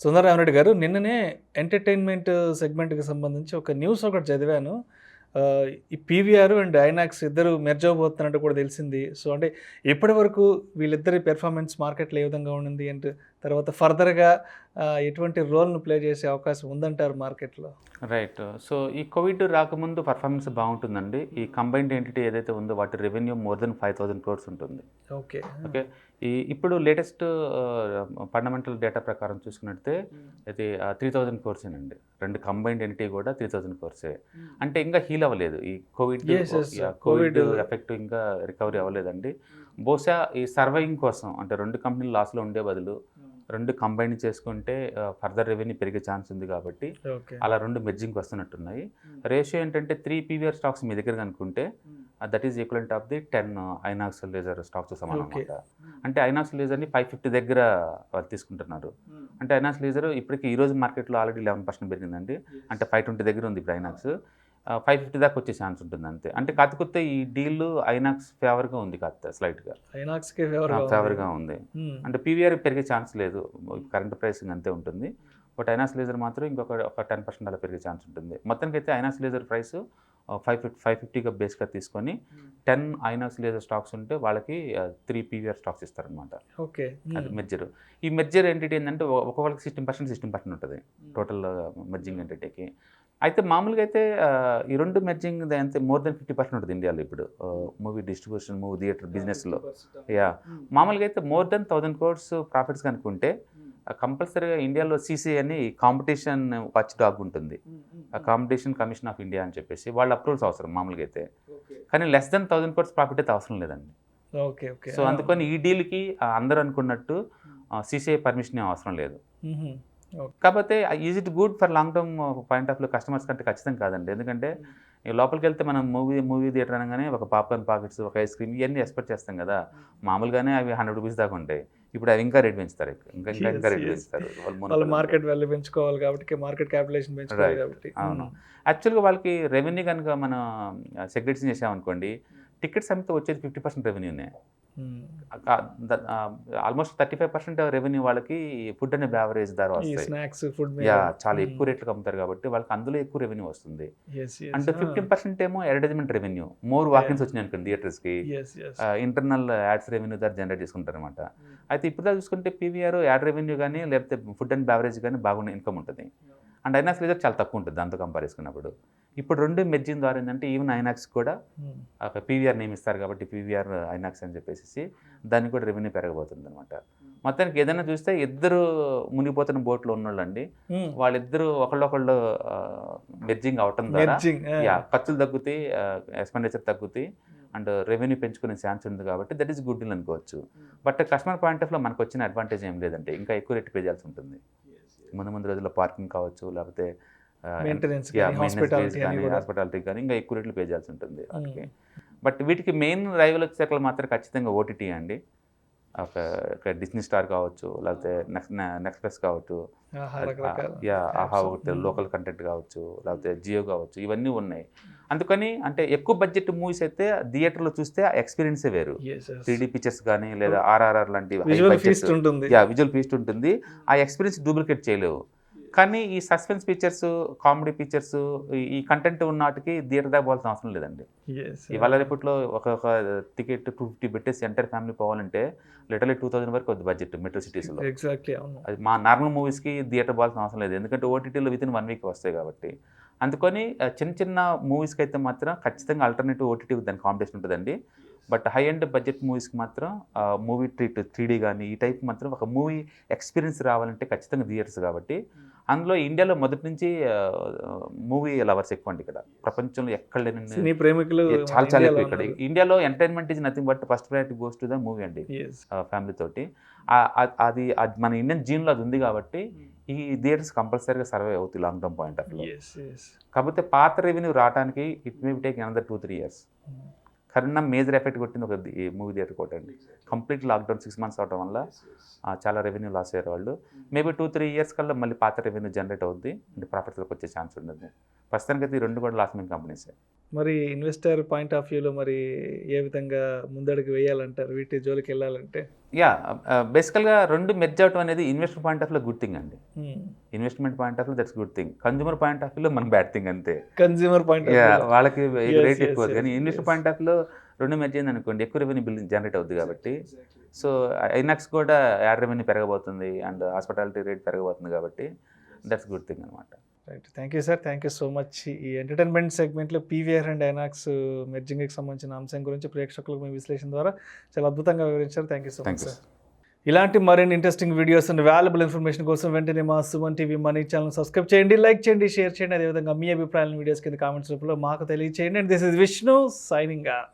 సుందర్ రామ్ రెడ్డి గారు, నిన్ననే ఎంటర్టైన్మెంట్ సెగ్మెంట్‌కి సంబంధించి ఒక న్యూస్ ఒకటి చదివాను. ఈ పీవీఆర్ అండ్ ఐనాక్స్ ఇద్దరు మెర్జ్ అవ్వబోతున్నట్టు కూడా తెలిసింది. సో, అంటే ఇప్పటివరకు వీళ్ళిద్దరి పెర్ఫార్మెన్స్ మార్కెట్‌లో ఏ విధంగా ఉండింది? అండ్ తర్వాత ఫర్దర్‌గా ఎటువంటి రోల్‌ను ప్లే చేసే అవకాశం ఉందంటారు మార్కెట్‌లో? రైట్. సో, ఈ కోవిడ్ రాకముందు పర్ఫార్మెన్స్ బాగుంటుందండి. ఈ కంబైన్డ్ ఎంటిటీ ఏదైతే ఉందో వాటి రెవెన్యూ మోర్ దెన్ 5,000 క్రోర్స్ ఉంటుంది. ఓకే. ఓకే. ఇప్పుడు లేటెస్ట్ ఫండమెంటల్ డేటా ప్రకారం చూసుకున్నట్టే ఇది 3,000 క్రోర్సేనండి. 2 కంబైన్డ్ ఎంటిటీ కూడా 3,000 క్రోర్సే. అంటే ఇంకా హీల్ అవ్వలేదు. ఈ కోవిడ్ ఎఫెక్ట్ ఇంకా రికవరీ అవ్వలేదండి. బహుశా ఈ సర్వైవింగ్ కోసం అంటే 2 కంపెనీలు లాస్‌లో ఉండే బదులు 2 కంబైన్ చేసుకుంటే ఫర్దర్ రెవెన్యూ పెరిగే ఛాన్స్ ఉంది కాబట్టి అలా 2 మెర్జింగ్‌కి వస్తున్నట్టున్నాయి. రేషియో ఏంటంటే 3 పీవీఆర్ స్టాక్స్ మీ దగ్గర కనుక్కుంటే that is equivalent of the 10 INOX leisure స్టాక్స్‌తో సమానం అన్నమాట. అంటే ఐనాక్స్ లేజర్‌ని 550 దగ్గర వాళ్ళు తీసుకుంటున్నారు. అంటే ఐనాక్స్ లేజర్ ఇప్పటికి ఈరోజు మార్కెట్‌లో ఆల్రెడీ 11% పెరిగిందండి. అంటే 520 దగ్గర ఉంది ఇప్పుడు ఐనాక్స్. 550 దాకా వచ్చే ఛాన్స్ ఉంటుంది అంతే. అంటే కాకపోతే ఈ డీల్ ఐనాక్స్ ఫేవర్‌గా ఉంది కాస్త స్లైట్‌గా. ఐనాక్స్‌కే ఫేవర్‌గా ఉంది. అంటే పీవీఆర్ పెరిగే ఛాన్స్ లేదు. కరెంట్ ప్రైసింగ్ అంతే ఉంటుంది. బట్ ఐనాక్స్ లేజర్ మాత్రం ఒక 10% అలా పెరిగే ఛాన్స్ ఉంటుంది. మొత్తానికైతే ఐనాక్స్ లేజర్ ప్రైస్ 550గా బేస్‌గా తీసుకొని 10 ఐనాక్స్ లేజర్ స్టాక్స్ ఉంటే వాళ్ళకి 3 పీవీఆర్ స్టాక్స్ ఇస్తారనమాట. ఓకే. అది మెర్జర్. ఈ మెర్జర్ ఎంటిటీ ఏంటంటే ఒక్కొక్కరికి 16% ఉంటుంది టోటల్ మెర్జింగ్ ఎంటిటీకి. అయితే మామూలుగా అయితే ఈ 2 మెర్జింగ్ అంతే మోర్ దెన్ 50% ఉంటుంది ఇండియాలో ఇప్పుడు. మూవీ డిస్ట్రిబ్యూషన్, మూవీ థియేటర్ బిజినెస్‌లో. మామూలుగా అయితే మోర్ దెన్ 1,000 క్రోర్స్ ప్రాఫిట్స్ కనుక్కుంటే కంపల్సరీగా ఇండియాలో సీసీ అని కాంపిటీషన్ వాచ్ డాగ్ ఉంటుంది. కాంపిటీషన్ కమిషన్ ఆఫ్ ఇండియా అని చెప్పేసి వాళ్ళ అప్రూవల్స్ అవసరం మామూలుగా అయితే. కానీ లెస్ దెన్ 1,000 క్రోర్స్ ప్రాఫిట్ అయితే అవసరం లేదండి. ఓకే. సో, అందుకని ఈ డీల్‌కి అందరూ అనుకున్నట్టు సీసీఐ పర్మిషన్ అవసరం లేదు. కాకపోతే is it good for long term point of view customers కంటే ఖచ్చితంగా కాదండి. ఎందుకంటే లోపలికి వెళ్తే మనం మూవీ థియేటర్ అనగానే ఒక పాప్కార్న్ పాకెట్స్, ఒక ఐస్ క్రీమ్ ఇవన్నీ ఎక్స్పెక్ట్ చేస్తాం కదా. మామూలుగానే అవి ₹100 దాకా ఉంటాయి. ఇప్పుడు అవి ఇంకా రేట్ పెంచుతారు. ఇంకా రేట్ పెంచుతారు. వాళ్ళు మార్కెట్ వాల్యూ పెంచుకోవాలి కాబట్టి, మార్కెట్ క్యాపిటలేషన్ పెంచుకోవాలి కాబట్టి. అవును. యాక్చువల్గా వాళ్ళకి రెవెన్యూ కనుక మనం సెగ్రిగేషన్ చేసామనుకోండి, టికెట్స్ అమ్మితే వచ్చేది 50% రెవెన్యూనే. ఆల్మోస్ట్ 35% రెవెన్యూ వాళ్ళకి ఫుడ్ అండ్ బెవరేజ్ ద్వారా వస్తాయి. స్నాక్స్, ఫుడ్ చాలా ఎక్కువ రేట్లకు అమ్ముతారు కాబట్టి వాళ్ళకి అందులో ఎక్కువ రెవెన్యూ వస్తుంది. అంటే 15% ఏమో అడ్వర్టైజ్మెంట్ రెవెన్యూ, మోర్ వాకిన్స్ వచ్చినాయి అనుకోండి థియేటర్స్కి, ఇంటర్నల్ యాడ్స్ రెవెన్యూ ద్వారా జనరేట్ చేసుకుంటారు అనమాట. అయితే ఇప్పుడు చూసుకుంటే పీవీఆర్ యాడ్ రెవెన్యూ కానీ లేకపోతే ఫుడ్ అండ్ బెవరేజ్ కానీ బాగున్న ఇన్కమ్ ఉంటుంది. అండ్ ఐనాక్స్ లేజర్ చాలా తక్కువ ఉంటుంది దాంతో కంపేర్ చేసుకున్నప్పుడు. ఇప్పుడు 2 మెర్జింగ్ ద్వారా ఏంటంటే ఈవెన్ ఐనాక్స్ కూడా ఒక పీవీఆర్ నేమ్ ఇస్తారు కాబట్టి పీవీఆర్ ఐనాక్స్ అని చెప్పేసి దానికి కూడా రెవెన్యూ పెరగబోతుంది అనమాట. మొత్తానికి ఏదైనా చూస్తే ఇద్దరు మునిగిపోతున్న బోట్లో ఉన్నోళ్ళండి, వాళ్ళిద్దరూ ఒకళ్ళొకళ్ళు మెర్జింగ్ అవటం ద్వారా ఖర్చులు తగ్గుతాయి, ఎక్స్పెండిచర్ తగ్గుతాయి అండ్ రెవెన్యూ పెంచుకునే ఛాన్స్ ఉంది కాబట్టి దట్ ఈస్ గుడ్ డీల్ అనుకోవచ్చు. బట్ కస్టమర్ పాయింట్ ఆఫ్ లో మనకు వచ్చిన అడ్వాంటేజ్ ఏం లేదంటే ఇంకా ఎక్కువ రేట్ పే చేయాల్సి ఉంటుంది. ముందు రోజుల్లో పార్కింగ్ కావచ్చు, లేకపోతే హాస్పిటాలిటీ కానీ ఇంకా ఎక్కువ రేట్లు పే చేయాల్సి ఉంటుంది వాటికి. బట్ వీటికి మెయిన్ రైవల్ వచ్చేసరికి మాత్రం ఖచ్చితంగా ఓటీటీ అండి. ఒక డిస్నీ స్టార్ కావచ్చు, లేకపోతే నెక్స్ప్రెస్ కావచ్చు, ఆహా ఒకటి లోకల్ కంటెంట్ కావచ్చు, లేకపోతే జియో కావచ్చు, ఇవన్నీ ఉన్నాయి. అందుకని అంటే ఎక్కువ బడ్జెట్ మూవీస్ అయితే థియేటర్లో చూస్తే ఆ ఎక్స్పీరియన్సే వేరు. 3D పిక్చర్స్ కానీ లేదా ఆర్ఆర్ఆర్ లాంటి విజువల్ ఫీస్ట్ ఉంటుంది. ఆ ఎక్స్పీరియన్స్ డూప్లికేట్ చేయలేవు. కానీ ఈ సస్పెన్స్ పిక్చర్స్, కామెడీ పిక్చర్స్, ఈ కంటెంట్ ఉన్న వాటికి థియేటర్ దాకా పోవాల్సిన అవసరం లేదండి. ఇవాళ రేపట్లో ఒక టికెట్ 250 పెట్టేసి ఎంటైర్ ఫ్యామిలీ పోవాలంటే లిటరలీ 2,000 వరకు వద్దు బడ్జెట్ మెట్రో సిటీస్లో. అది మా నార్మల్ మూవీస్కి థియేటర్ పోవాల్సిన అవసరం లేదు, ఎందుకంటే ఓటీటీలో వితిన్ 1 వీక్ వస్తాయి కాబట్టి. అందుకని చిన్న మూవీస్కి అయితే మాత్రం ఖచ్చితంగా ఆల్టర్నేటివ్ ఓటీటీ దాని కాంపిటీషన్ ఉంటుందండి. బట్ హై అండ్ బడ్జెట్ మూవీస్కి మాత్రం మూవీ ట్రీట్ 3D కానీ ఈ టైప్ మాత్రం ఒక మూవీ ఎక్స్పీరియన్స్ రావాలంటే ఖచ్చితంగా థియేటర్స్ కాబట్టి. అందులో ఇండియాలో మొదటి నుంచి మూవీ లవర్స్ ఎక్కువ అండి. ఇక్కడ ప్రపంచంలో ఎక్కడ లేని ప్రేమికులు చాలా ఎక్కువ ఇక్కడ. ఇండియాలో entertainment is nothing but first priority goes to the movie అండి. ఫ్యామిలీ తోటి అది మన ఇండియన్ జీన్లో అది ఉంది కాబట్టి ఈ థియేటర్స్ కంపల్సరీగా సర్వే అవుతాయి long term point of view. కాకపోతే పాత రెవెన్యూ రావడానికి it may take another 2-3 years. Corona major effect కొట్టింది ఒక మూవీ థియేటర్ కొట్టండి. కంప్లీట్ లాక్డౌన్ 6 months అవడం వల్ల చాలా రెవెన్యూ లాస్ అయ్యారు వాళ్ళు. మేబీ 2-3 years కల్లా మళ్ళీ పాత రెవెన్యూ జనరేట్ అవుద్ది, అంటే ప్రాఫిట్స్లోకి వచ్చే ఛాన్స్ ఉంటుంది. ప్రస్తుతానికైతే ఈ 2 కూడా లాస్ మేకింగ్ కంపెనీసే. మరి ఇన్వెస్టర్ పాయింట్ ఆఫ్ వ్యూలో మరి ఏ విధంగా ముందడుగు వేయాలంటారు వీటి జోలికి వెళ్ళాలంటే? యా బేసికల్గా రెండు మెర్జ్ అవటం అనేది ఇన్వెస్టర్ పాయింట్ ఆఫ్ లో గుడ్ థింగ్ అండి. Investment point of view that's good thing. Consumer point of వ్యూలో మనకి బ్యాడ్ థింగ్ అంతే. కన్జ్యూమర్ పాయింట్ యా వాళ్ళకి రేట్ ఎక్కువ కానీ ఇన్వెస్టర్ పాయింట్ ఆఫ్ లో రెండు మెర్జ్ అయింది అనుకోండి ఎక్కువ రెవెన్యూ బిల్డింగ్ జనరేట్ అవుతుంది కాబట్టి. సో ఐనాక్స్ కూడా యాడ్ రెవెన్యూ పెరగబోతుంది అండ్ హాస్పిటాలిటీ రేట్ పెరగబోతుంది కాబట్టి దట్స్ గుడ్ థింగ్ అనమాట. Right, thank you sir, thank you so much. ఈ ఎంటర్టైన్మెంట్ సెగ్మెంట్లో పీవీఆర్ అండ్ ఐనాక్స్ మెర్జింగ్కి సంబంధించిన అంశం గురించి ప్రేక్షకులకు మీ విశ్లేషణ ద్వారా చాలా అద్భుతంగా వివరించారు. Thank you so much sir. ఇలాంటి మరిన్ని interesting videos and valuable information కోసం వెంటనే మా Suman TV money channel subscribe చేయండి, లైక్ చేయండి, షేర్ చేయండి. అదేవిధంగా మీ అభిప్రాయాలను వీడియోస్ కింద కామెంట్స్ రూపంలో మాకు తెలియజేయండి. And this is Vishnu signing off.